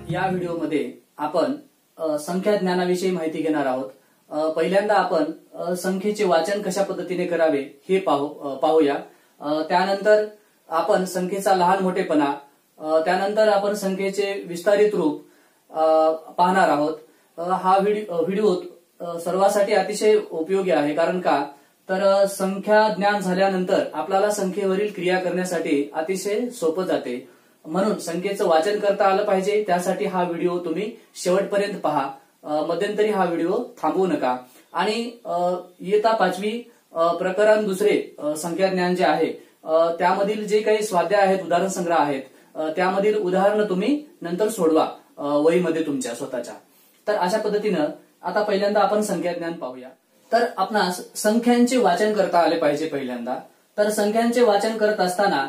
या व्हिडिओमध्ये आपण संख्या ज्ञानाविषयी माहिती घेणार आहोत। पहिल्यांदा आपण संख्येचे वाचन कशा पद्धतीने करावे हे पाहूया। त्यानंतर आपण संख्येचा लहान मोठेपणा, त्यानंतर आपण संख्येचे विस्तारित रूप पाहणार आहोत। हा व्हिडिओ सर्वांसाठी अतिशय उपयोगी आहे, कारण का तर संख्या ज्ञान झाल्यानंतर आपल्याला संख्येवरील क्रिया करण्यासाठी अतिशय सोपं जाते। म्हणून संख्येचं वाचन करता आलं पाहिजे, त्यासाठी हा व्हिडिओ तुम्ही शेवटपर्यंत पहा, मध्यंतरी हा व्हिडिओ थांबवू नका। आणि इयत्ता 5वी प्रकरण दुसरे संख्या ज्ञान जे आहे त्यामधील जे काही स्वाध्याय आहेत, उदाहरण संग्रह आहेत, त्यामधील उदाहरणं तुम्ही नंतर सोडवा वहीमध्ये तुमच्या स्वतःच्या। तर अशा पद्धतीनं आता पहिल्यांदा आपण संख्या ज्ञान पाहूया। तर आपणास संख्यांचे वाचन करता आले पाहिजे। पहिल्यांदा तर संख्यांचे वाचन करत असताना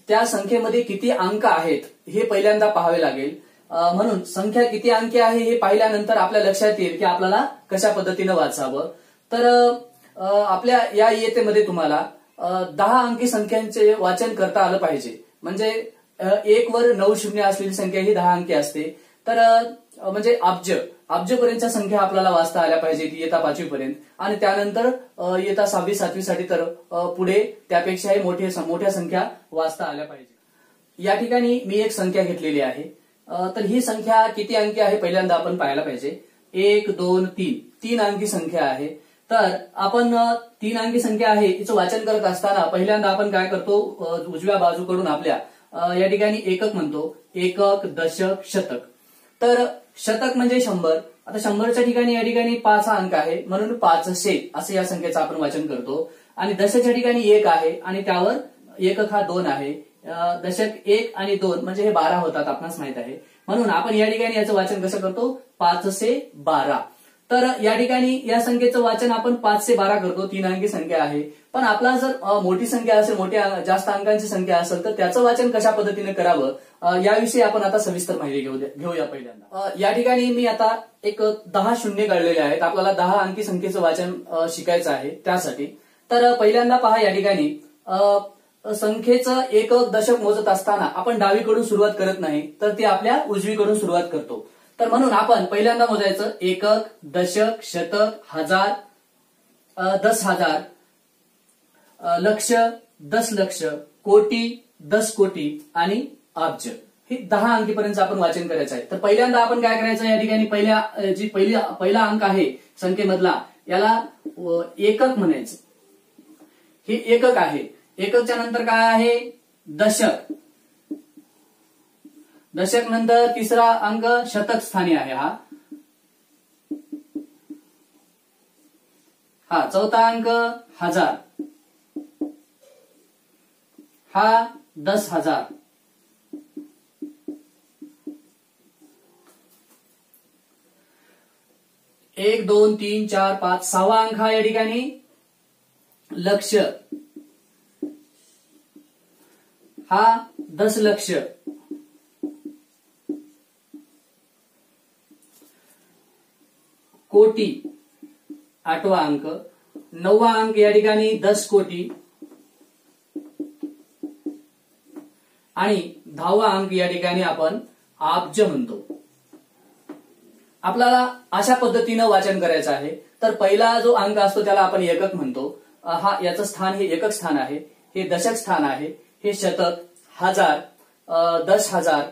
त्या संख्येमध्ये किती अंक आहेत हे पहिल्यांदा पाहावे लागेल। म्हणून संख्या किती अंकी आहे हे पाहिल्यानंतर आपल्या लक्षात येईल की आपल्याला कशा पद्धतीने वाचावं। तर आपल्या या इयत्तेमध्ये तुम्हाला 10 अंकी संख्यांचे वाचन करता आलं पाहिजे। म्हणजे 1 वर 9 शून्य असलेली संख्या ही 10 अंकी असते। तर म्हणजे अब्जपर्यंतच्या संख्या आपल्याला वाचता आल्या पाहिजेत इयत्ता 5वी पर्यंत। आणि त्यानंतर इयत्ता 6वी 7वी साठी तर पुढे त्यापेक्षाही मोठ्या संख्या वाचता आल्या पाहिजे। या ठिकाणी मी एक संख्या घेतलेली आहे। तर ही संख्या किती अंकी आहे पहिल्यांदा आपण पाहायला पाहिजे। 1 2 3 3 अंकी संख्या आहे। तर आपण 3 अंकी संख्या आहे हिचं वाचन करत असताना पहिल्यांदा आपण काय करतो, उजव्या बाजूकडून आपल्या या ठिकाणी एकक म्हणतो, एकक, दशक, शतक। तर शतक म्हणजे 100। आता 100च्या ठिकाणी या ठिकाणी 5 हा अंक आहे, म्हणून 500 असं या संख्येचं आपण वाचन करतो। आणि दशकच्या ठिकाणी 1 आहे आणि त्यावर एकक हा 2 आहे। दशक 1 आणि 2 म्हणजे हे 12 होतात, आपणास माहित आहे। म्हणून आपण या ठिकाणी याचं वाचन कसं करतो, 512। तर या ठिकाणी या संख्येचं वाचन आपण 512 करतो, 3 अंकी संख्या आहे। पण आपला जर मोठी संख्या असेल, जास्त अंकांची संख्या असेल, तर त्याचं वाचन कशा पद्धतीने करावं याविषयी आपण आता सविस्तर माहिती घेऊया। पहिल्यांदा या ठिकाणी मी आता एक 10 शून्य काढलेले आहेत। आपल्याला 10 अंकी संख्येचं वाचन शिकायचं आहे त्यासाठी। तर पहिल्यांदा पहा, या ठिकाणी संख्येचं एकक, दशक मोजत असताना आपण डावीकडून सुरुवात करत नाही, तर ती आपल्या उजवीकडून सुरुवात करतो। तर म्हणून आपण पहिल्यांदा मोजायचं एकक, दशक, शतक, हजार, 10,000, लक्ष, 10 लक्ष, कोटी, 10 कोटी आणि अब्ज। हे 10 अंकीपर्यंत आपण वाचन करायचं आहे। तर पहिल्यांदा आपण काय करायचं, या ठिकाणी पहिला अंक आहे संख्येमधला, याला एकक म्हणायचं। हे एकक आहे। एककच्या नंतर काय आहे, दशक। दशक नंतर तिसरा अंक शतक स्थानी आहे हा चौथा अंक हजार, हा 10,000। 1 2 3 4 5 6वा अंक हा या ठिकाणी लक्ष, हा 10 लक्ष। कोटी 8वा अंक, 9वा अंक या ठिकाणी 10 कोटी आणि 10वा अंक या ठिकाणी आपण अब्ज म्हणतो। आपल्याला अशा पद्धतीनं वाचन करायचं आहे। तर पहिला जो अंक असतो त्याला आपण एकक म्हणतो, याचं स्थान हे एकक स्थान आहे, हे दशक स्थान आहे, हे शतक, हजार, 10,000,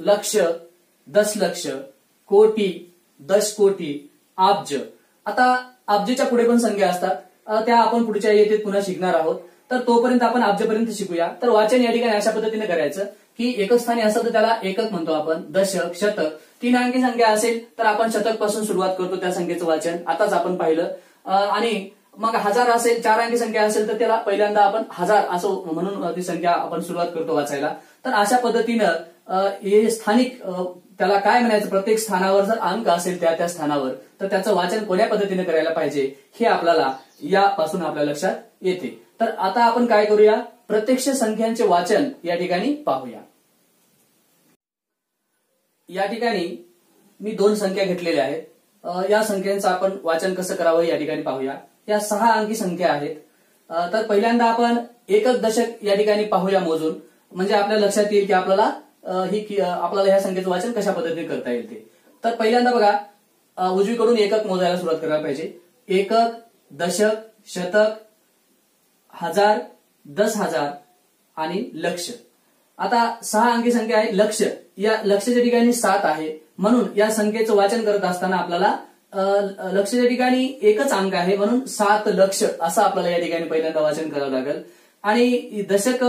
लक्ष, 10 लक्ष, कोटी, 10 कोटी, अब्ज। आता अब्जच्या पुढे पण संख्या असतात, त्या आपण पुढच्या इयत्तेत पुन्हा शिकणार आहोत। तर तोपर्यंत आपण अब्जपर्यंत शिकूया। तर वाचन या ठिकाणी अशा पद्धतीने करायचं की एकक स्थानी असेल तर त्याला एकक म्हणतो आपण, दशक, शतक। 3 अंकी संख्या असेल तर आपण शतक पासून सुरुवात करतो त्या संख्येचं वाचन, आताच आपण पाहिलं। आणि मग हजार असेल, 4 अंकी संख्या असेल तर त्याला पहिल्यांदा आपण हजार असं म्हणून ती संख्या आपण सुरुवात करतो वाचायला। तर अशा पद्धतीनं हे स्थानिक, त्याला काय म्हणायचं, प्रत्येक स्थानावर जर अंक असेल त्या स्थानावर, तर त्याचं वाचन कोण्या पद्धतीने करायला पाहिजे हे आपल्याला यापासून आपल्या लक्षात येते। तर आता आपण काय करूया, प्रत्यक्ष संख्यांचे वाचन या ठिकाणी पाहूया। या ठिकाणी मी 2 संख्या घेतलेल्या आहेत। या संख्यांचं आपण वाचन कसं करावं या ठिकाणी पाहूया। या 6 अंकी संख्या आहेत। तर पहिल्यांदा आपण एकक, दशक या ठिकाणी पाहूया मोजून, म्हणजे आपल्या लक्षात येईल की आपल्याला आपल्याला ह्या संख्येचं वाचन कशा पद्धतीने करता येईल ते. तर पहिल्यांदा बघा, उजवीकडून एकक मोजायला सुरुवात करायला पाहिजे. एकक, दशक, शतक, हजार, 10,000 आणि लक्ष. आता 6 अंकी संख्या आहे लक्ष. या लक्षच्या ठिकाणी 7 आहे, म्हणून या संख्येचं वाचन करत असताना आपल्याला लक्षच्या ठिकाणी एकच अंक आहे, म्हणून 7 लक्ष असं आपल्याला या ठिकाणी पहिल्यांदा वाचन करावं लागेल. आणि दशक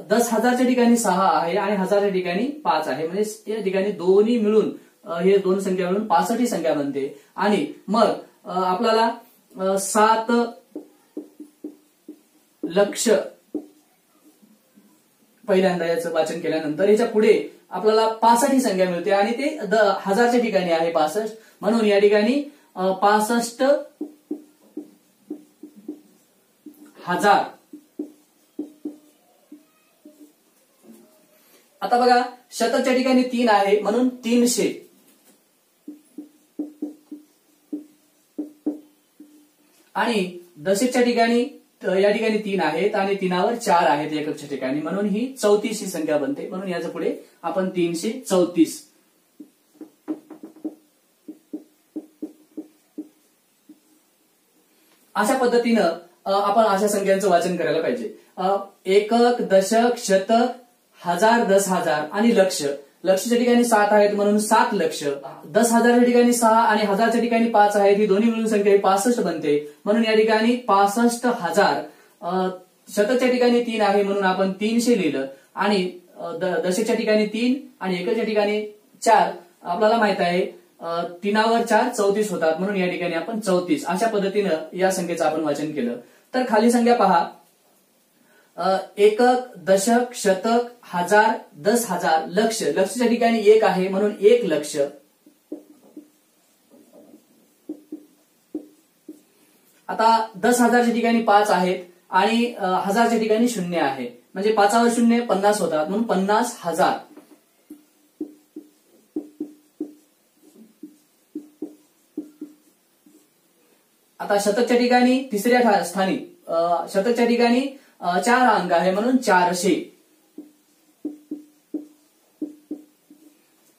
10,000च्या ठिकाणी 6 आहे आणि हजारच्या ठिकाणी 5 आहे, म्हणजे या ठिकाणी दोन्ही मिळून हे दोन संख्या मिळून 65 ही संख्या बनते. आणि मग आपल्याला 7 लक्ष पहिल्यांदा याचं वाचन केल्यानंतर याच्या पुढे आपल्याला 65 ही संख्या मिळते आणि ते हजारच्या ठिकाणी आहे 65, म्हणून या ठिकाणी 65,000. आता बघा, शतकच्या ठिकाणी 3 आहे म्हणून 300. आणि दशकच्या ठिकाणी या ठिकाणी 3 आहेत आणि 3वर 4 आहेत एककच्या ठिकाणी, म्हणून ही 34 ही संख्या बनते, म्हणून याच्या पुढे आपण 334. अशा पद्धतीनं आपण अशा संख्यांचं वाचन करायला पाहिजे. एकक, दशक, शतक, हजार, 10,000 आणि लक्ष. लक्षच्या ठिकाणी 7 आहेत म्हणून 7 लक्ष. 10,000च्या ठिकाणी 6 आणि हजारच्या ठिकाणी 5 आहेत, ही दोन्ही मिळून संख्या 65 बनते, म्हणून या ठिकाणी 65,000. शतकच्या ठिकाणी 3 आहे म्हणून आपण 300 लिहिलं. आणि दशकच्या ठिकाणी 3 आणि एककच्या ठिकाणी 4. आपल्याला माहित आहे 3वर 4 34 होतात, म्हणून या ठिकाणी आपण 34. अशा पद्धतीनं या संख्येचं आपण वाचन केलं. तर खाली संख्या पहा, एकक, दशक, शतक, हजार, 10,000, लक्ष. लक्षच्या ठिकाणी 1 आहे म्हणून 1 लक्ष. आता 10,000च्या ठिकाणी 5 आहेत आणि हजारच्या ठिकाणी 0 आहे, म्हणजे 5वर 0 50 होतात, म्हणून 50,000. आता शतकच्या ठिकाणी तिसऱ्या स्थानी शतकच्या ठिकाणी 4 अंक आहे म्हणून 400.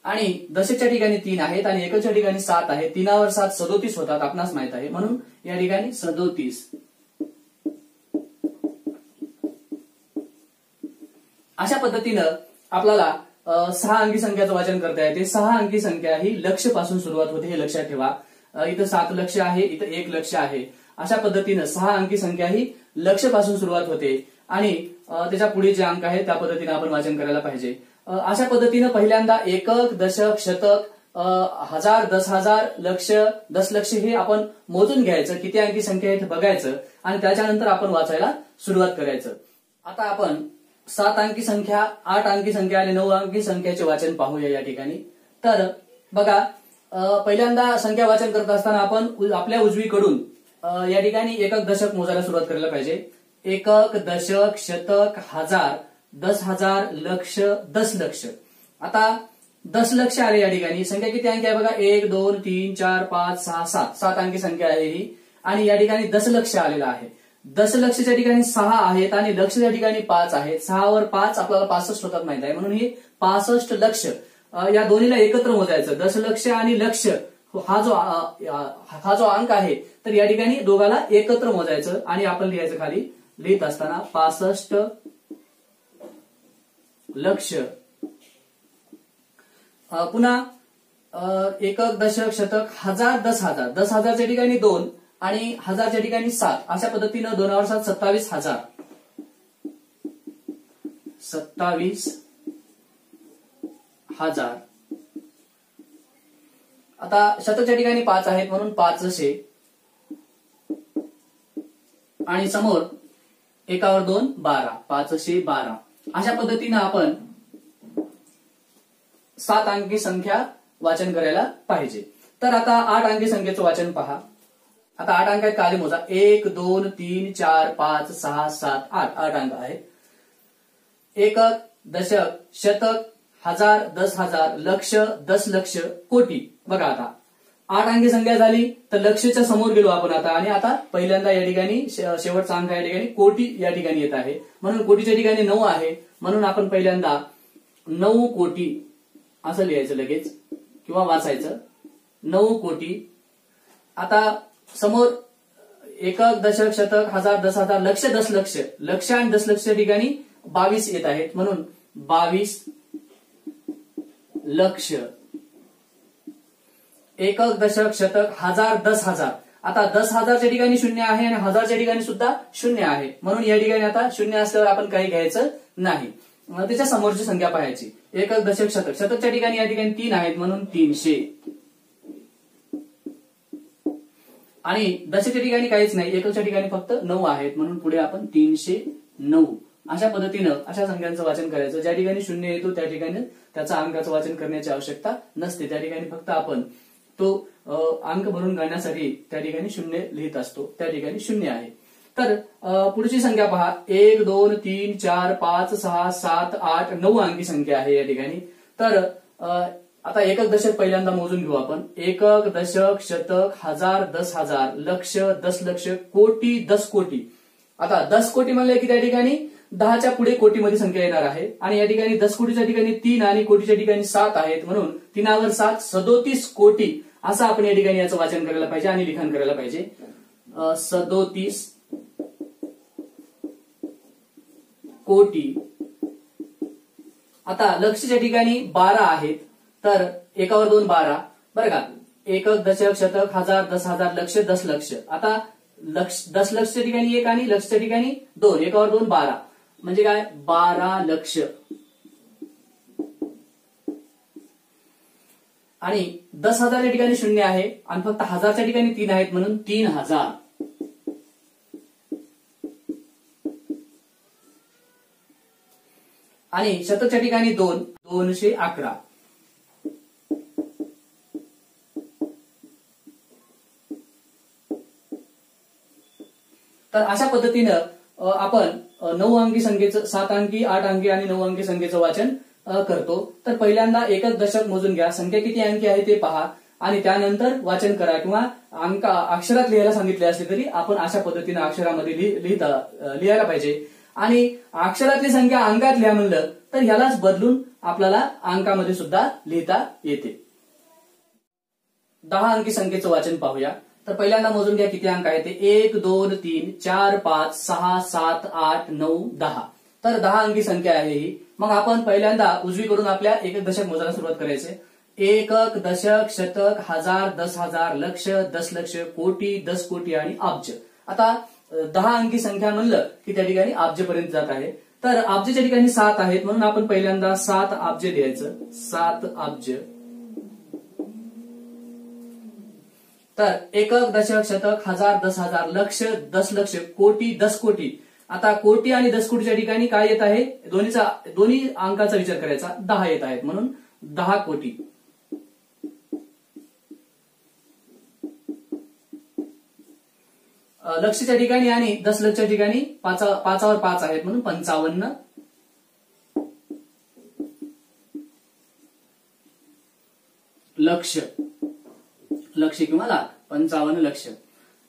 आणि दशकच्या ठिकाणी 3 आहेत आणि एककच्या ठिकाणी 7 आहे. 3वर 7 37 होतात, आपणास माहित आहे, म्हणून या ठिकाणी 37. अशा पद्धतीनं आपल्याला 6 अंकी संख्याचं वाचन करता येते. 6 अंकी संख्या ही लक्ष पासून सुरुवात होते, हे लक्षात ठेवा. इथं 7 लक्ष आहे, इथं 1 लक्ष आहे. अशा पद्धतीनं 6 अंकी संख्या ही लक्ष पासून सुरुवात होते आणि त्याच्या पुढे जे अंक आहेत त्या पद्धतीने आपण वाचन करायला पाहिजे. अशा पद्धतीनं पहिल्यांदा एकक, दशक, शतक, हजार, 10,000, लक्ष, 10 लक्ष हे आपण मोजून घ्यायचं, किती अंकी संख्या आहे बघायचं आणि त्याच्यानंतर आपण वाचायला सुरुवात करायचं. आता आपण 7 अंकी संख्या, 8 अंकी संख्या आणि 9 अंकी संख्याचे वाचन पाहूया या ठिकाणी. तर बघा, पहिल्यांदा संख्या वाचन करत असताना आपण आपल्या उजवीकडून या ठिकाणी एकक, दशक मोजायला सुरुवात करायला पाहिजे. एकक, दशक, शतक, हजार, 10,000, लक्ष, 10 लक्ष. आता 10 लक्ष आले या ठिकाणी. संख्या किती अंकी आहे बघा, 1 2 3 4 5 6 7 7 अंकी संख्या आहे ही. आणि या ठिकाणी 10 लक्ष आलेला आहे. 10 लक्षच्या ठिकाणी 6 आहेत आणि लक्षच्या ठिकाणी 5 आहेत. 6वर 5 आपल्याला 65 होतात माहित आहे, म्हणून ही 65 लक्ष. या दोन्हीला एकत्र मोजायचं, 10 लक्ष आणि लक्ष हा जो अंक आहे, तर या ठिकाणी दोघाला एकत्र मोजायचं आणि आपण लिहायचं खाली लिहित असताना 65 लक्ष. पुन्हा एकक, दशक, शतक, हजार, 10,000. 10,000च्या ठिकाणी 2 आणि हजारच्या ठिकाणी 7. अशा पद्धतीनं 2वर 7 27,000. 27,000. आता शतकच्या ठिकाणी 5 आहेत म्हणून 500. आणि समोर 1वर 2 12, 512. अशा पद्धतीनं आपण 7 अंकी संख्या वाचन करायला पाहिजे. तर आता 8 अंकी संख्येचं वाचन पहा. आता 8 अंक आहेत, खाली मोजा. 1 2 3 4 5 6 7 8 8 अंक आहेत. एकक, दशक, शतक, हजार, 10,000, लक्ष, 10 लक्ष, कोटी. बघा आता 8 अंकी संख्या झाली तर लक्षच्या समोर गेलो आपण आता. आणि आता पहिल्यांदा या ठिकाणी शेवटचा अंक या ठिकाणी कोटी या ठिकाणी येत आहे, म्हणून कोटीच्या ठिकाणी 9 आहे, म्हणून आपण पहिल्यांदा 9 कोटी असं लिहायचं लगेच किंवा वाचायचं 9 कोटी। आता समोर एकक, दशक, शतक, हजार, 10,000, लक्ष, दशलक्ष, लक्ष आणि दशलक्ष ठिकाणी 22 येत आहेत म्हणून 22 लक्ष। एकक, दशक, शतक, हजार, 10,000, आता 10,000च्या ठिकाणी 0 आहे आणि 1000च्या ठिकाणी सुद्धा 0 आहे म्हणून या ठिकाणी आता 0 असल्यावर आपण काही घ्यायचं नाही, त्याच्या समोरची संख्या पाहायची। एकक, दशक, शतक, शतकच्या ठिकाणी या ठिकाणी 3 आहेत म्हणून 300 आणि दशकच्या ठिकाणी काहीच नाही, एककच्या ठिकाणी फक्त 9 आहेत म्हणून पुढे आपण 309। अशा पद्धतीनं अशा संख्यांचं वाचन करायचं। ज्या ठिकाणी 0 येतो त्या ठिकाणी त्याचा अंकाचं वाचन करण्याची आवश्यकता नसते, त्या ठिकाणी फक्त आपण तो अंक भरून काढण्यासाठी त्या ठिकाणी 0 लिहित असतो, त्या ठिकाणी 0 आहे। तर पुढची संख्या पहा, 1 2 3 4 5 6 7 8 9 अंकी संख्या आहे या ठिकाणी। तर आता एकक, दशक पहिल्यांदा मोजून घेऊ आपण। एकक, दशक, शतक, हजार, 10,000, लक्ष, दशलक्ष, कोटी, 10 कोटी। आता 10 कोटी म्हणले की त्या ठिकाणी 10च्या पुढे कोटीमध्ये संख्या येणार आहे आणि या ठिकाणी 10 कोटीच्या ठिकाणी 3 आणि कोटीच्या ठिकाणी 7 आहेत म्हणून 3 वर 7 37 कोटी असं आपण या ठिकाणी याचं वाचन करायला पाहिजे आणि लिखाण करायला पाहिजे। 37 कोटी। आता लक्षच्या ठिकाणी 12 आहेत तर एकावर 2 12 बरं का। एकक, दशक, शतक, हजार, 10,000, लक्ष, दशलक्ष। आता दशलक्षच्या ठिकाणी 1 आणि लक्षच्या ठिकाणी 2, एकावर 2 12 म्हणजे काय 12 लक्ष आणि 10,000च्या ठिकाणी 0 आहे आणि फक्त हजारच्या ठिकाणी 3 आहेत म्हणून 3,000 आणि शतकच्या ठिकाणी 2 211। तर अशा पद्धतीनं आपण 9 अंकी संख्येचं 7 अंकी 8 अंकी आणि 9 अंकी संख्येचं वाचन करतो। तर पहिल्यांदा एकक, दशक मोजून घ्या, संख्या किती अंकी आहे ते पहा आणि त्यानंतर वाचन करा किंवा अंक अक्षरात लिहायला सांगितले असले तरी आपण अशा पद्धतीने अक्षरामध्ये लिहायला पाहिजे आणि अक्षरातली संख्या अंकात लिहा म्हणलं तर ह्यालाच बदलून आपल्याला अंकामध्ये सुद्धा लिहिता येते। 10 अंकी संख्येचं वाचन पाहूया। तर पहिल्यांदा मोजून घ्या किती अंक आहेत ते 1 2 3 4 5 6 7 8 9 10। तर 10 अंकी संख्या आहे ही। मग आपण पहिल्यांदा उजवीकडून आपल्या एकक, दशक मोजायला सुरुवात करायचे। एकक, दशक, शतक, हजार, 10,000, लक्ष, दशलक्ष, कोटी, 10 कोटी आणि अब्ज। आता 10 अंकी संख्या म्हणलं की त्या ठिकाणी अब्जपर्यंत जात आहे। तर अब्जच्या ठिकाणी 7 आहेत म्हणून आपण पहिल्यांदा 7 अब्ज द्यायचं, 7 अब्ज। तर एकक, दशक, शतक, हजार, 10,000, लक्ष, दशलक्ष, कोटी, 10 कोटी। आता कोटी आणि 10 कोटीच्या ठिकाणी काय येत आहे, दोन्ही अंकाचा विचार करायचा, 10 येत आहेत म्हणून 10 कोटी। लक्षच्या ठिकाणी आणि दशलक्षच्या ठिकाणी 5वर 5 आहेत म्हणून 55 लक्ष, लक्ष किंवा लाख, 55 लक्ष।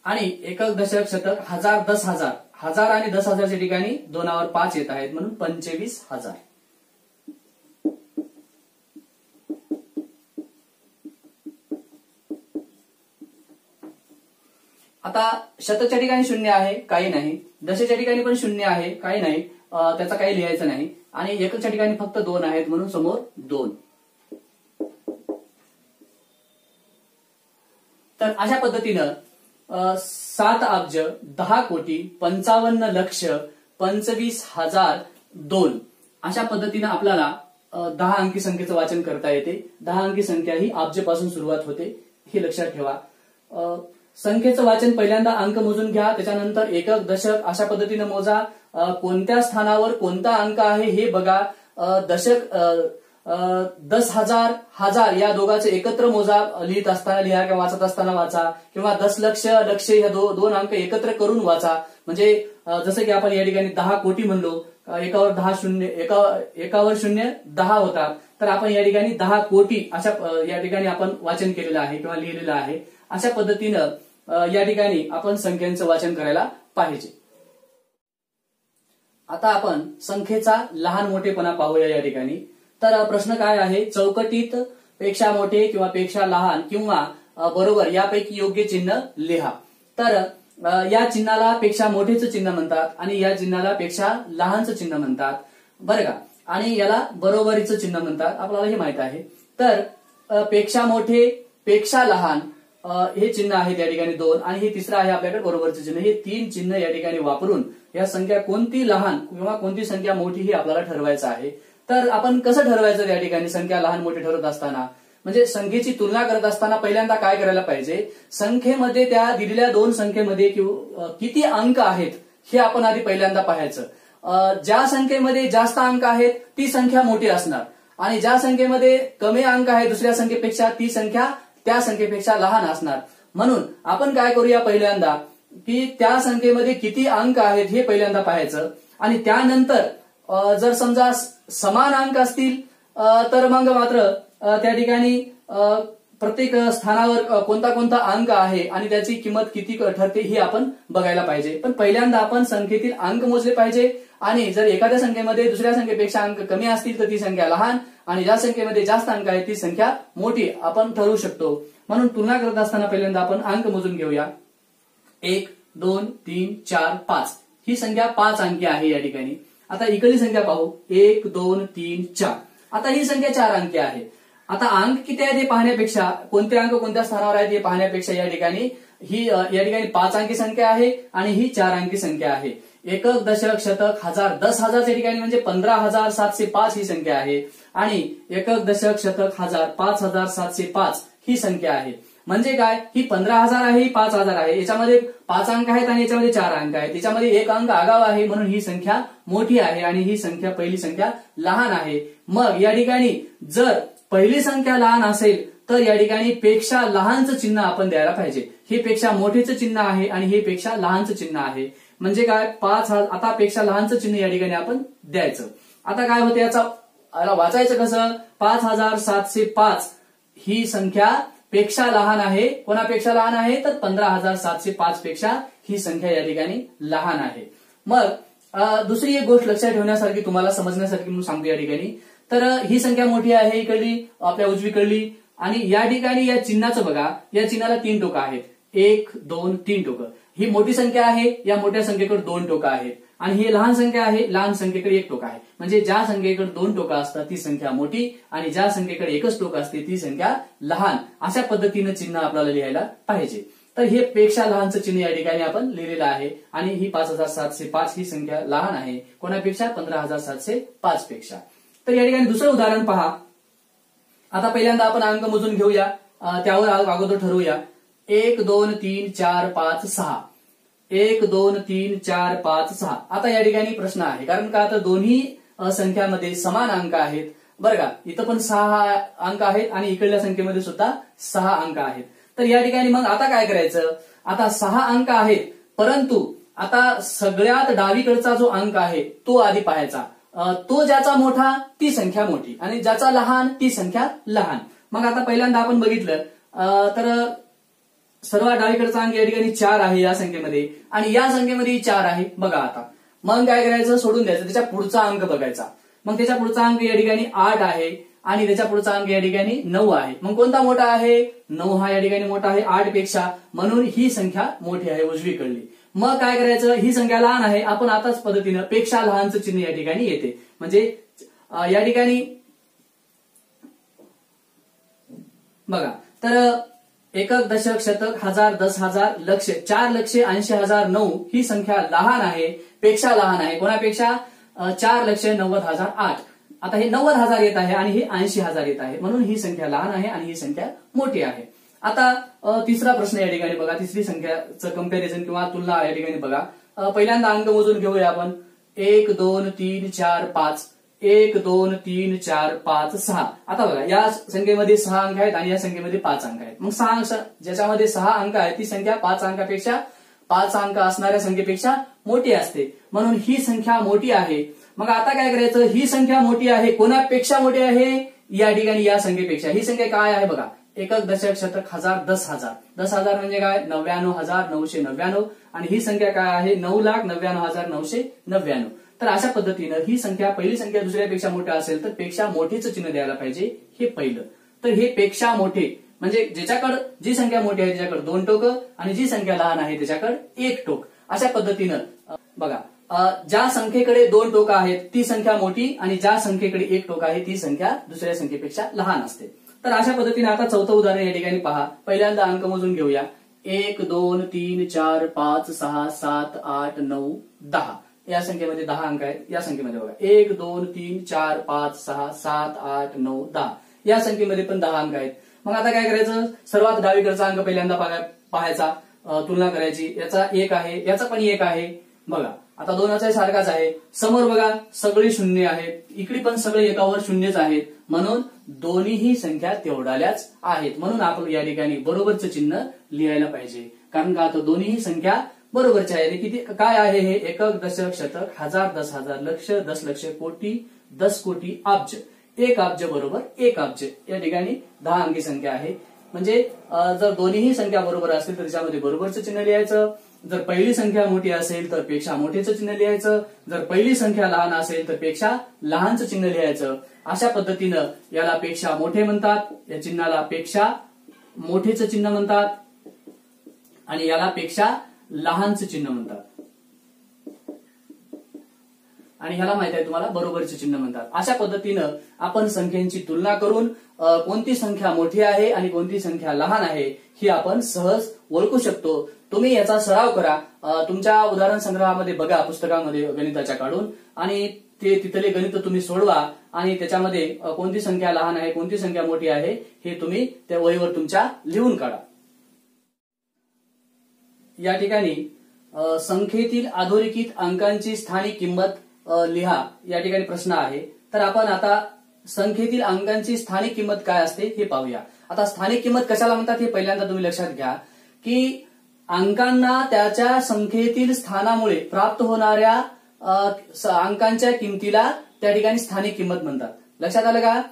आणि एकक, दशक, शतक, हजार, 10,000, हजार आणि 10,000च्या ठिकाणी 2वर 5 येत आहेत म्हणून 25,000। आता शतकच्या ठिकाणी 0 आहे, काही नाही, दशकच्या ठिकाणी पण 0 आहे, काही नाही, त्याचा काही लिहायचं नाही आणि एककच्या ठिकाणी फक्त 2 आहेत म्हणून समोर 2। तर अशा पद्धतीनं 7 अब्ज, 10 कोटी, 55 लक्ष, 25,002 अशा पद्धतीनं आपल्याला 10 अंकी संख्येचं वाचन करता येते। 10 अंकी संख्या ही अब्जपासून सुरुवात होते हे लक्षात ठेवा। संख्येचं वाचन पहिल्यांदा अंक मोजून घ्या, त्याच्यानंतर एकक, दशक अशा पद्धतीनं मोजा, कोणत्या स्थानावर कोणता अंक आहे हे बघा। दशक 10,000 हजार या दोघांचे एकत्र मोजा, लिहित असताना लिहा किंवा वाचत असताना वाचा किंवा 10 लक्ष लक्ष ह्या दोन अंक एकत्र करून वाचा। म्हणजे जसं की आपण या ठिकाणी 10 कोटी म्हणलो, एकावर 10 शून्य, एकावर 0 10 होता, तर आपण या ठिकाणी 10 कोटी अशा या ठिकाणी आपण वाचन केलेलं आहे किंवा लिहिलेलं आहे। अशा पद्धतीनं या ठिकाणी आपण संख्यांचं वाचन करायला पाहिजे। आता आपण संख्येचा लहान मोठेपणा पाहूया या ठिकाणी। तर प्रश्न काय आहे, चौकटीत पेक्षा मोठे किंवा पेक्षा लहान किंवा बरोबर यापैकी योग्य चिन्ह लिहा. तर या चिन्हाला पेक्षा मोठेचं चिन्ह म्हणतात आणि या चिन्हाला पेक्षा लहानचं चिन्ह म्हणतात, बरं का. आणि याला बरोबरीचं चिन्ह म्हणतात, आपल्याला हे माहित आहे. तर पेक्षा मोठे, पेक्षा लहान हे चिन्ह आहेत या ठिकाणी 2 आणि हे तिसरं आहे आपल्याकडे बरोबरचं चिन्ह. हे 3 चिन्ह या ठिकाणी वापरून या संख्या कोणती लहान किंवा कोणती संख्या मोठी ही आपल्याला ठरवायचं आहे. तर आपण कसं ठरवायचं या ठिकाणी संख्या लहान मोठी ठरवत असताना, म्हणजे संख्येची तुलना करत असताना पहिल्यांदा काय करायला पाहिजे, संख्येमध्ये त्या दिलेल्या 2 संख्येमध्ये किती अंक आहेत हे आपण आधी पहिल्यांदा पाहायचं. ज्या संख्येमध्ये जास्त अंक आहेत ती संख्या मोठी असणार आणि ज्या संख्येमध्ये कमी अंक आहेत दुसऱ्या संख्येपेक्षा ती संख्या त्या संख्येपेक्षा लहान असणार. म्हणून आपण काय करूया, पहिल्यांदा की त्या संख्येमध्ये किती अंक आहेत हे पहिल्यांदा पाहायचं आणि त्यानंतर जर समजा समान अंक असतील तर मग मात्र त्या ठिकाणी प्रत्येक स्थानावर कोणता कोणता अंक आहे आणि त्याची किंमत किती ठरते ही आपण बघायला पाहिजे. पण पहिल्यांदा आपण संख्येतील अंक मोजले पाहिजे आणि जर एखाद्या संख्येमध्ये दुसऱ्या संख्येपेक्षा अंक कमी असतील तर ती संख्या लहान आणि ज्या संख्येमध्ये जास्त अंक आहेत ती संख्या मोठी आपण ठरवू शकतो. म्हणून तुलना करत असताना पहिल्यांदा आपण अंक मोजून घेऊया. 1, 2, 3, 4, 5 ही संख्या 5 अंकी आहे या ठिकाणी. आता इकडली संख्या पाहू, 1, 2, 3, 4. आता ही संख्या 4 अंकी आहे. आता अंक किती आहेत हे पाहण्यापेक्षा, कोणते अंक कोणत्या स्थानावर आहेत हे पाहण्यापेक्षा या ठिकाणी 5 अंकी संख्या आहे आणि ही 4 अंकी संख्या आहे. एकक, दशक, शतक, हजार, 10,000 या ठिकाणी म्हणजे 15,705 ही संख्या आहे आणि एकक, दशक, शतक, हजार, 5,705 ही संख्या आहे. म्हणजे काय, ही 15,000 आहे, ही 5,000 आहे. याच्यामध्ये 5 अंक आहेत आणि याच्यामध्ये 4 अंक आहेत. याच्यामध्ये 1 अंक आगाव आहे म्हणून ही संख्या मोठी आहे आणि ही संख्या पहिली संख्या लहान आहे. मग या ठिकाणी जर पहिली संख्या लहान असेल तर या ठिकाणी पेक्षा लहानचं चिन्ह आपण द्यायला पाहिजे. हे पेक्षा मोठेचं चिन्ह आहे आणि हे पेक्षा लहानचं चिन्ह आहे. म्हणजे काय, 5,000 आता पेक्षा लहानचं चिन्ह या ठिकाणी आपण द्यायचं. आता काय होतं, याला वाचायचं कसं, 5,705 ही संख्या पेक्षा लहान आहे. कोणापेक्षा लहान आहे तर 15,705 पेक्षा ही संख्या या ठिकाणी लहान आहे. मग दुसरी एक गोष्ट लक्षात ठेवण्यासारखी, तुम्हाला समजण्यासारखी म्हणून सांगतो या ठिकाणी. तर ही संख्या मोठी आहे इकडली आपल्या उजवीकडली आणि या ठिकाणी या चिन्हाचं बघा, या चिन्हाला 3 टोकं आहेत, 1, 2, 3 टोकं. ही मोठी संख्या आहे, या मोठ्या संख्येकडे 2 टोकं आहेत आणि ही लहान संख्या आहे, लहान संख्येकडे 1 टोकं आहे. म्हणजे ज्या संख्येकडे 2 टोकं असतात ती संख्या मोठी आणि ज्या संख्येकडे 1च टोकं असते ती संख्या लहान. अशा पद्धतीनं चिन्ह आपल्याला लिहायला पाहिजे. तर हे पेक्षा लहानचं चिन्ह या ठिकाणी आपण लिहिलेलं आहे आणि ही 5,705 ही संख्या लहान आहे कोणापेक्षा, 15,705 पेक्षा. तर या ठिकाणी दुसरं उदाहरण पहा. आता पहिल्यांदा आपण अंक मोजून घेऊया, त्यावर अगोदर ठरवूया. 1, 2, 3, 4, 5, 6. 1, 2, 3, 4, 5, 6. आता या ठिकाणी प्रश्न आहे, कारण का आता दोन्ही संख्यामध्ये समान अंक आहेत, बरं का. इथं पण 6 अंक आहेत आणि इकडल्या संख्येमध्ये सुद्धा 6 अंक आहेत. तर या ठिकाणी मग आता काय करायचं, आता 6 अंक आहेत परंतु आता सगळ्यात डावीकडचा जो अंक आहे तो आधी पाहायचा. तो ज्याचा मोठा ती संख्या मोठी आणि ज्याचा लहान ती संख्या लहान. मग आता पहिल्यांदा आपण बघितलं तर सर्वात डावीकडचा अंक या ठिकाणी 4 आहे या संख्येमध्ये आणि या संख्येमध्ये 4 आहे. बघा आता मग काय करायचं, सोडून द्यायचं, त्याच्या पुढचा अंक बघायचा. मग त्याच्या पुढचा अंक या ठिकाणी 8 आहे आणि त्याच्या पुढचा अंक या ठिकाणी 9 आहे. मग कोणता मोठा आहे, 9 हा या ठिकाणी मोठा आहे 8 पेक्षा, म्हणून ही संख्या मोठी आहे उजवीकडली. मग काय करायचं, ही संख्या लहान आहे, आपण आताच पद्धतीनं पेक्षा लहानचं चिन्ह या ठिकाणी येते. म्हणजे या ठिकाणी बघा, तर एकक, दशक, शतक, हजार, 10,000, लक्ष, 4,80,009 ही संख्या लहान आहे, पेक्षा लहान आहे. कोणापेक्षा, 4,90,008. आता हे 90,000 येत आहे आणि हे 80,000 येत आहे, म्हणून ही संख्या लहान आहे आणि ही संख्या मोठी आहे. आता तिसरा प्रश्न या ठिकाणी बघा, तिसरी संख्याचं कंपॅरिझन किंवा तुलना या ठिकाणी बघा. पहिल्यांदा अंक मोजून घेऊया आपण. 1, 2, 3, 4, 5. 1, 2, 3, 4, 5, 6. आता बघा, या संख्येमध्ये 6 अंक आहेत आणि या संख्येमध्ये 5 अंक आहेत. मग 6 ज्याच्यामध्ये 6 अंक आहेत ती संख्या 5 अंकापेक्षा, 5 अंक असणाऱ्या संख्येपेक्षा मोठी असते, म्हणून ही संख्या मोठी आहे. मग आता काय करायचं, ही संख्या मोठी आहे, कोणापेक्षा मोठी आहे, या ठिकाणी या संख्येपेक्षा. ही संख्या काय आहे बघा, एकक, दशक, शतक, हजार, 10,000. 10,000 म्हणजे काय, 99,999 आणि ही संख्या काय आहे, 9,99,999. तर अशा पद्धतीनं ही संख्या, पहिली संख्या दुसऱ्यापेक्षा मोठा असेल तर पेक्षा मोठेचं चिन्ह द्यायला पाहिजे, हे पहिलं. तर हे पेक्षा मोठे म्हणजे ज्याच्याकडे जी संख्या मोठी आहे त्याच्याकडे 2 टोकं आणि जी संख्या लहान आहे त्याच्याकडे 1 टोक. अशा पद्धतीनं बघा, ज्या संख्येकडे 2 टोकं आहेत ती संख्या मोठी आणि ज्या संख्येकडे 1 टोक आहे ती संख्या दुसऱ्या संख्येपेक्षा लहान असते. तर अशा पद्धतीने आता चौथं उदाहरण या ठिकाणी पहा. पहिल्यांदा अंक मोजून घेऊया. 1 2 3 4 5 6 7 8 9 10. या संख्येमध्ये 10 अंक आहेत. या संख्येमध्ये बघा 1 2 3 4 5 6 7 8 9 10. या संख्येमध्ये पण 10 अंक आहेत. मग आता काय करायचं, सर्वात डावीकडचा अंक पहिल्यांदा पाहायचा, तुलना करायची. याचा 1 आहे, याचा पण 1 आहे. बघा आता दोनाचाही सारखाच आहे. समोर बघा सगळे शून्य आहेत, इकडे पण सगळे एकावर शून्यच आहेत, म्हणून दोन्हीही संख्या तेवढ्याच आहेत. म्हणून आपण या ठिकाणी बरोबरचं चिन्ह लिहायला पाहिजे. कारण का तर दोन्हीही संख्या बरोबरच्या आहे. किती काय आहे हे, एकक दशक शतक हजार 10,000 लक्ष 10 लक्ष कोटी 10 कोटी अब्ज. 1 अब्ज बरोबर 1 अब्ज. या ठिकाणी 10 अंकी संख्या आहे. म्हणजे जर दोन्हीही संख्या बरोबर असतील तर त्याच्यामध्ये बरोबरचं चिन्ह लिहायचं. जर पहिली संख्या मोठी असेल तर पेक्षा मोठेचं चिन्ह लिहायचं. जर पहिली संख्या लहान असेल तर पेक्षा लहानचं चिन्ह लिहायचं. अशा पद्धतीनं याला पेक्षा मोठे म्हणतात, या चिन्हाला पेक्षा मोठेचं चिन्ह म्हणतात आणि याला पेक्षा लहानचं चिन्ह म्हणतात. आणि ह्याला माहित आहे तुम्हाला बरोबरचे चिन्ह म्हणतात. अशा पद्धतीनं आपण संख्यांची तुलना करून कोणती संख्या मोठी आहे आणि कोणती संख्या लहान आहे ही आपण सहज ओळखू शकतो. तुम्ही याचा सराव करा. तुमच्या उदाहरण संग्रहामध्ये बघा, पुस्तकामध्ये गणिताच्या काढून, आणि ते तिथले गणित तुम्ही सोडवा आणि त्याच्यामध्ये कोणती संख्या लहान आहे कोणती संख्या मोठी आहे हे तुम्ही त्या वहीवर तुमच्या लिहून काढा. या ठिकाणी संख्येतील अधोरेखित अंकांची स्थानिक किंमत लिहा या ठिकाणी प्रश्न आहे. तर आपण आता संख्येतील अंकांची स्थानिक किंमत काय असते हे पाहूया. आता स्थानिक किंमत कशाला म्हणतात हे पहिल्यांदा तुम्ही लक्षात घ्या की अंकांना त्याच्या संख्येतील स्थानामुळे प्राप्त होणाऱ्या अंकांच्या किमतीला त्या ठिकाणी स्थानिक किंमत म्हणतात. लक्षात आलं का?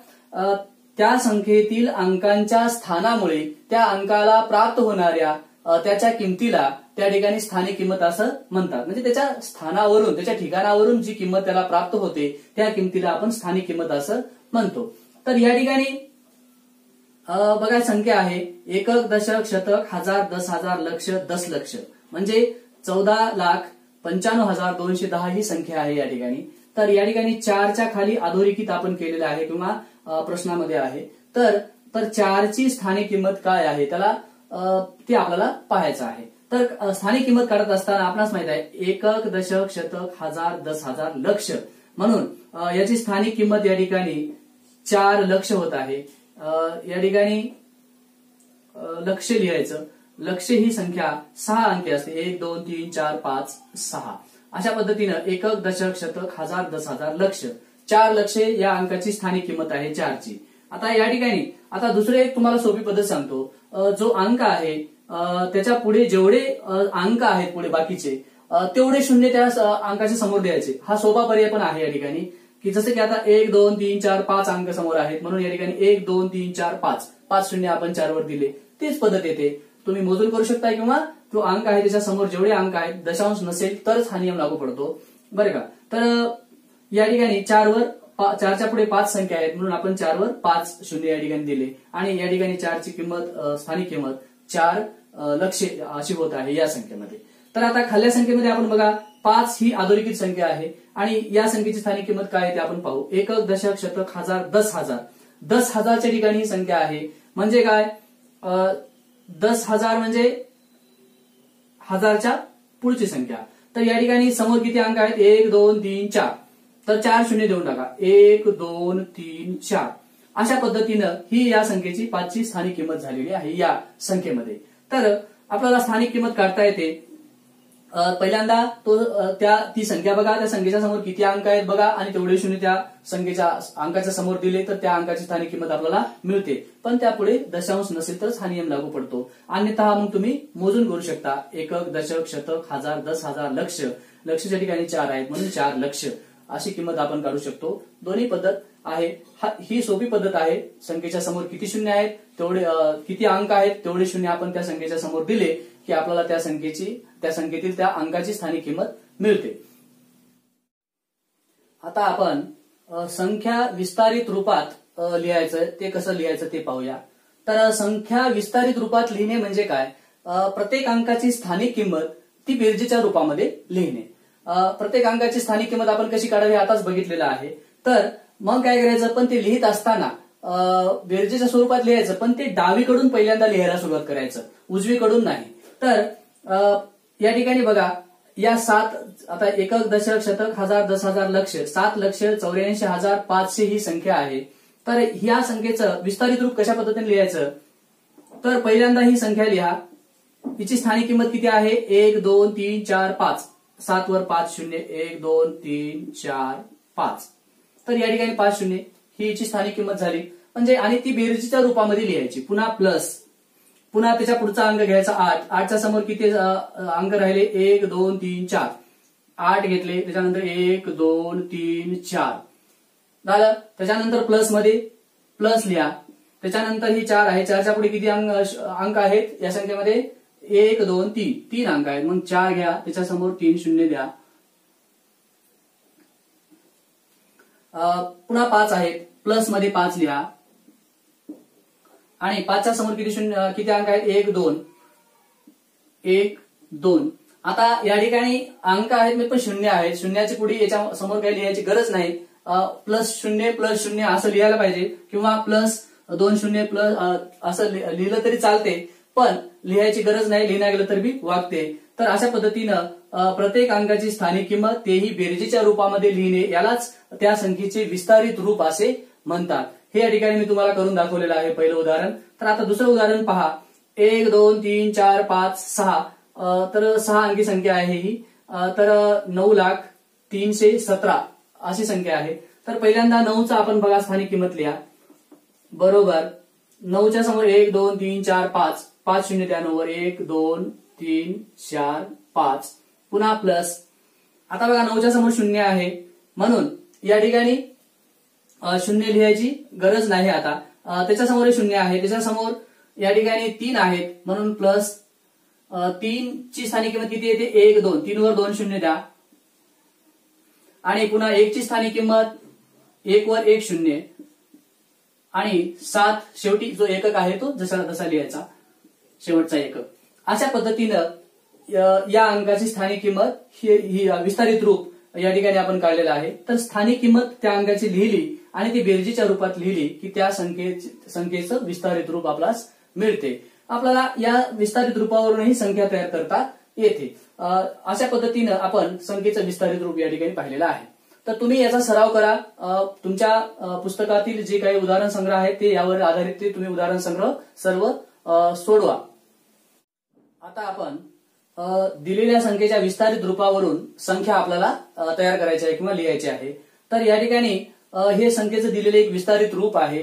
त्या संख्येतील अंकांच्या स्थानामुळे त्या अंकाला प्राप्त होणाऱ्या त्याच्या किमतीला त्या ठिकाणी स्थानिक किंमत असं म्हणतात. म्हणजे त्याच्या स्थानावरून, त्याच्या ठिकाणावरून जी किंमत त्याला प्राप्त होते त्या किमतीला आपण स्थानिक किंमत असं म्हणतो. तर या ठिकाणी बघा संख्या आहे एकक दशक शतक हजार 10,000 लक्ष 10 लक्ष म्हणजे 14,95,210 ही संख्या आहे या ठिकाणी. तर या ठिकाणी 4च्या खाली अधोरेखित आपण केलेलं आहे किंवा प्रश्नामध्ये आहे. तर 4ची स्थानिक किंमत काय आहे त्याला ते आपल्याला पाहायचं आहे. तर स्थानिक किंमत काढत असताना आपणास माहित आहे एकक दशक शतक हजार 10,000 लक्ष म्हणून याची स्थानिक किंमत या ठिकाणी 4 लक्ष होत आहे. या ठिकाणी लक्ष लिहायचं. लक्ष ही संख्या 6 अंकी असते. 1 2 3 4 5 6 अशा पद्धतीनं एकक दशक शतक हजार 10,000 लक्ष 4 लक्ष या अंकाची स्थानिक किंमत आहे 4ची. आता या ठिकाणी आता दुसरे एक तुम्हाला सोपी पद्धत सांगतो. जो अंक आहे त्याच्या पुढे जेवढे अंक आहेत पुढे बाकीचे तेवढे शून्य त्या अंकाच्या समोर द्यायचे. हा सोपा पर्याय पण आहे या ठिकाणी की जसं की आता 1 2 3 4 5 अंक समोर आहेत म्हणून या ठिकाणी 1 2 3 4 5 शून्य आपण 4 वर दिले. तीच पद्धत येते. तुम्ही मोजून करू शकता किंवा जो अंक आहे त्याच्या समोर जेवढे अंक आहेत दशांश नसेल तरच हा नियम लागू पडतो बरं का. तर या ठिकाणी 4च्या पुढे 5 संख्या आहेत म्हणून आपण 4 वर 5 शून्य या ठिकाणी दिले आणि या ठिकाणी 4ची किंमत स्थानिक किंमत 4 लक्ष अशी होत आहे या संख्येमध्ये. तर आता खाल्ल्या संख्येमध्ये आपण बघा 5 ही अधोरेखित संख्या आहे आणि या संख्येची स्थानिक किंमत काय आहे ते आपण पाहू. एकक दशक शतक हजार 10,000 10,000च्या ठिकाणी ही संख्या आहे. म्हणजे काय 10,000 म्हणजे हजारच्या पुढची संख्या. तर या ठिकाणी समोर किती अंक आहेत 1 2 3 4 तर 4 शून्य देऊन टाका. 1 2 3 4 अशा पद्धतीनं ही या संख्येची 5ची स्थानिक किंमत झालेली आहे या संख्येमध्ये. तर आपल्याला स्थानिक किंमत काढता येते. पहिल्यांदा ती संख्या बघा, त्या संख्येच्या समोर किती अंक आहेत बघा आणि तेवढे शून्य त्या संख्येच्या अंकाच्या समोर दिले तर त्या अंकाची स्थानिक किंमत आपल्याला मिळते. पण त्यापुढे दशांश नसेल तरच हा नियम लागू पडतो. अन्यथा मग तुम्ही मोजून करू शकता. एकक दशक शतक हजार 10,000 लक्ष लक्षच्या ठिकाणी 4 आहेत म्हणून 4 लक्ष अशी किंमत आपण काढू शकतो. दोन्ही पद्धत आहे. ही सोपी पद्धत आहे. संख्येच्या समोर किती शून्य आहेत तेवढे किती अंक आहेत तेवढे शून्य आपण त्या संख्येच्या समोर दिले की आपल्याला त्या संख्येतील त्या अंकाची स्थानिक किंमत मिळते. आता आपण संख्या विस्तारित रूपात लिहायचं ते कसं लिहायचं ते पाहूया. तर संख्या विस्तारित रूपात लिहिणे म्हणजे काय? प्रत्येक अंकाची स्थानिक किंमत ती बेरजेच्या रूपामध्ये लिहिणे. प्रत्येक अंकाची स्थानिक किंमत आपण कशी काढावी आताच बघितलेलं आहे. तर मग काय करायचं, पण ते लिहित असताना बेरजेच्या स्वरूपात लिहायचं, पण ते डावीकडून पहिल्यांदा लिहायला सुरुवात करायचं, उजवीकडून नाही. तर या ठिकाणी बघा, या 7 आता एकक, दशक, शतक, हजार, 10,000, लक्ष, 7,84,500 ही संख्या आहे. तर ह्या संख्येचं विस्तारित रूप कशा पद्धतीने लिहायचं, तर पहिल्यांदा ही संख्या लिहा. हिची स्थानिक किंमत किती आहे? 1 2 3 4 5. 7 वर 5 शून्य, 1 2 3 4 5. तर या ठिकाणी 5 शून्य ही हिची स्थानिक किंमत झाली. म्हणजे आणि ती बेरजेच्या रूपामध्ये लिहायची. पुन्हा प्लस, पुन्हा त्याच्या पुढचा अंक घ्यायचा 8. 8च्या समोर किती अंक राहिले? 1 2 3 4. 8 घेतले, त्याच्यानंतर 1 2 3 4 झालं. त्याच्यानंतर प्लस मध्ये प्लस लिहा. त्याच्यानंतर ही 4 आहे. 4च्या पुढे किती अंक आहेत या संख्येमध्ये? 1 2 3. 3 अंक आहेत. मग 4 घ्या, त्याच्यासमोर 3 शून्य द्या. पुन्हा 5 आहेत. प्लस मध्ये 5 लिहा आणि 5च्या समोर किती अंक आहेत? 1 2 1 2. आता या ठिकाणी अंक आहेत पण शून्य आहेत. शून्याच्या पुढे याच्या समोर काही लिहायची गरज नाही. प्लस शून्य असं लिहायला पाहिजे, किंवा प्लस 2 शून्य प्लस असं लिहिलं तरी चालते, पण लिहायची गरज नाही. लिहिण्या गेलं तर बी वागते. तर अशा पद्धतीनं प्रत्येक अंकाची स्थानिक किंमत तेही बेरजेच्या रूपामध्ये लिहिणे, यालाच त्या संख्येचे विस्तारित रूप असे म्हणतात. हे या ठिकाणी मी तुम्हाला करून दाखवलेलं आहे पहिलं उदाहरण. तर आता दुसरं उदाहरण पहा. 1 2 3 4 5 6. तर 6 अंकी संख्या आहे ही. तर 9,03,17 अशी संख्या आहे. तर पहिल्यांदा 9चा आपण बघा स्थानिक किंमत लिहा. बरोबर 9च्या समोर 1 2 3 4 5. 5 शून्य त्या 9 वर 1 2 3 4 5. पुन्हा प्लस. आता बघा 9च्या समोर शून्य आहे, म्हणून या ठिकाणी शून्य लिहायची गरज नाही. आता त्याच्यासमोर शून्य आहे, त्याच्यासमोर या ठिकाणी 3 आहेत, म्हणून प्लस 3 ची स्थानिक किंमत किती येते? 1 2. 3 वर 2 शून्य द्या. आणि पुन्हा 1 ची स्थानिक किंमत 1 वर 1 शून्य. आणि 7 शेवटी जो एकक आहे तो जसा तसा लिहायचा, शेवटचा एकक. अशा पद्धतीनं या अंकाची स्थानिक किंमत ही विस्तारित रूप या ठिकाणी आपण काढलेलं आहे. तर स्थानिक किंमत त्या अंकाची लिहिली आणि ती बेरजेच्या रूपात लिहिली की त्या संख्येचं विस्तारित रूप आपल्याला मिळते. आपल्याला या विस्तारित रूपावरूनही संख्या तयार करता येते. अशा पद्धतीनं आपण संख्येचं विस्तारित रूप या ठिकाणी पाहिलेलं आहे. तर तुम्ही याचा सराव करा. तुमच्या पुस्तकातील जे काही उदाहरण संग्रह आहेत ते यावर आधारित तुम्ही उदाहरण संग्रह सर्व सोडवा. आता आपण दिलेल्या संख्येच्या विस्तारित रूपावरून संख्या आपल्याला तयार करायची आहे किंवा लिहायची आहे. तर या ठिकाणी हे संख्येचं दिलेलं एक विस्तारित रूप आहे.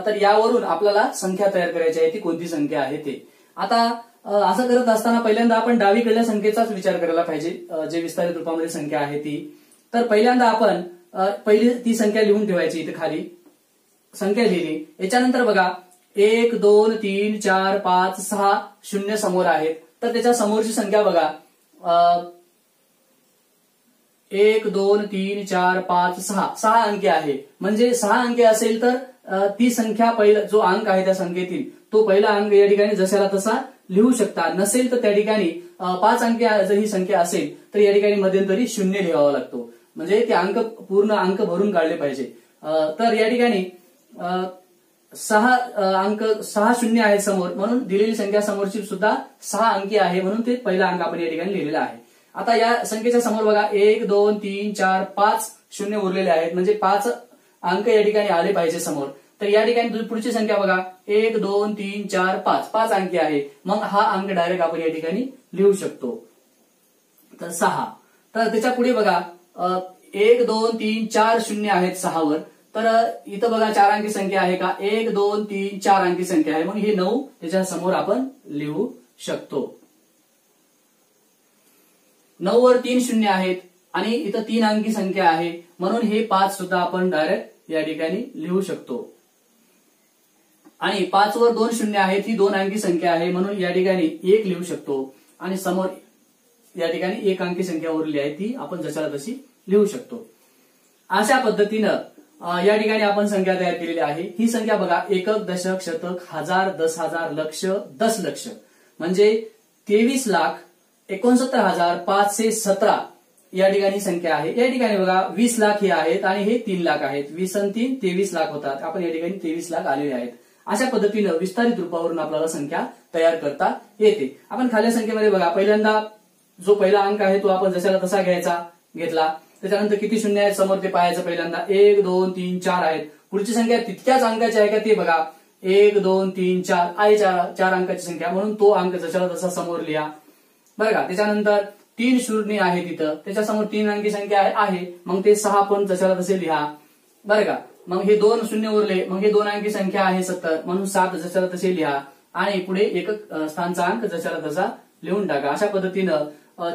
तर यावरून आपल्याला संख्या तयार करायची आहे, ती कोणती संख्या आहे ते. आता असं करत असताना पहिल्यांदा आपण डावीकडल्या संख्येचाच विचार करायला पाहिजे, जे विस्तारित रूपामध्ये संख्या आहे ती. तर पहिल्यांदा आपण पहिली ती संख्या लिहून ठेवायची. इथे खाली संख्या लिहिली. याच्यानंतर बघा 1 2 3 4 5 6 शून्य समोर आहेत. तर त्याच्या समोरची संख्या बघा 1 2 3 4 5 6. 6 अंकी आहे. म्हणजे 6 अंकी असेल तर ती संख्या पहिला जो अंक आहे त्या संख्येतील तो पहिला अंक या ठिकाणी जशाला तसा लिहू शकता. नसेल तर त्या ठिकाणी 5 अंकी जर ही संख्या असेल तर या ठिकाणी मध्यंतरी शून्य लिहावा लागतो. म्हणजे ते अंक पूर्ण अंक भरून काढले पाहिजे. तर या ठिकाणी 6 शून्य आहेत समोर, म्हणून दिलेली संख्या समोरची सुद्धा 6 अंकी आहे, म्हणून ते पहिला अंक आपण या ठिकाणी लिहिलेला आहे. आता या संख्येच्या समोर बघा 1 2 3 4 5 शून्य उरलेले आहेत, म्हणजे 5 अंक या ठिकाणी आले पाहिजे समोर. तर या ठिकाणी पुढची संख्या बघा 1 2 3 4 5. 5 अंकी आहे, मग हा अंक डायरेक्ट आपण या ठिकाणी लिहू शकतो. तर 6. तर त्याच्या पुढे बघा 1 2 3 4 शून्य आहेत 6 वर. तर इथं बघा 4 अंकी संख्या आहे का? 1 2 3 4 अंकी संख्या आहे, मग ही 9 त्याच्या समोर आपण लिहू शकतो. 9 वर 3 शून्य आहेत आणि इथं 3 अंकी संख्या आहे, म्हणून हे 5 सुद्धा आपण डायरेक्ट या ठिकाणी लिहू शकतो. आणि 5 वर 2 शून्य आहेत, ही 2 अंकी संख्या आहे, म्हणून या ठिकाणी 1 लिहू शकतो. आणि समोर या ठिकाणी 1 अंकी संख्या उरली आहे, ती आपण जशाला तशी लिहू शकतो. अशा पद्धतीनं या ठिकाणी आपण संख्या तयार केलेली आहे। ही संख्या बघा, एकक, दशक, शतक, हजार, 10,000, लक्ष, 10,00,000 म्हणजे 23,69,517 या ठिकाणी संख्या आहे। या ठिकाणी बघा 20 लाख हे आहेत आणि हे 3 लाख आहेत। 20 आणि 3 23 लाख होतात। आपण या ठिकाणी 23 लाख आलेले आहेत। अशा पद्धतीनं विस्तारित रूपावरून आपल्याला संख्या तयार करता येते। आपण खालील संख्येमध्ये बघा, पहिल्यांदा जो पहिला अंक आहे तो आपण जशाला तसा घेतला। त्याच्यानंतर किती शून्य आहेत समोर ते पाहायचं। पहिल्यांदा 1 2 3 4 आहेत। पुढची संख्या तितक्याच अंकाची आहे का ते बघा, 1 2 3 4 आहे, 4 अंकाची संख्या, म्हणून तो अंक जशाला तसा समोर लिहा बरं का। त्याच्यानंतर 3 शून्य आहे तिथं, त्याच्यासमोर 3 अंकी संख्या आहे, मग ते 6 पण जशाला तसे लिहा बरं का। मग हे 2 शून्य उरले, मग हे 2 अंकी संख्या आहे 70, म्हणून 7 जशाला तसे लिहा आणि पुढे एकक स्थानचा अंक जशाला तसा लिहून टाका। अशा पद्धतीनं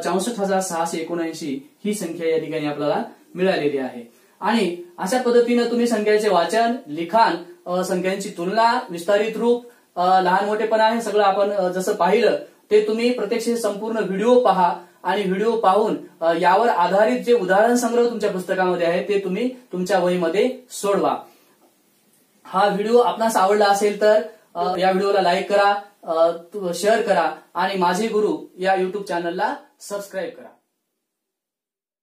64,679 ही संख्या या ठिकाणी आपल्याला मिळालेली आहे। आणि अशा पद्धतीनं तुम्ही संख्याचे वाचन, लिखाण, संख्यांची तुलना, विस्तारित रूप, लहान मोठेपणा आहे सगळं आपण जसं पाहिलं ते तुम्ही प्रत्यक्ष संपूर्ण व्हिडिओ पहा आणि व्हिडिओ पाहून यावर आधारित जे उदाहरण संग्रह तुमच्या पुस्तकामध्ये आहे ते तुम्ही तुमच्या वहीमध्ये सोडवा। हा व्हिडिओ आपणास आवडला असेल तर या व्हिडिओला लाईक करा, शेअर करा आणि माझे गुरु या युट्यूब चॅनलला सबस्क्राईब करा।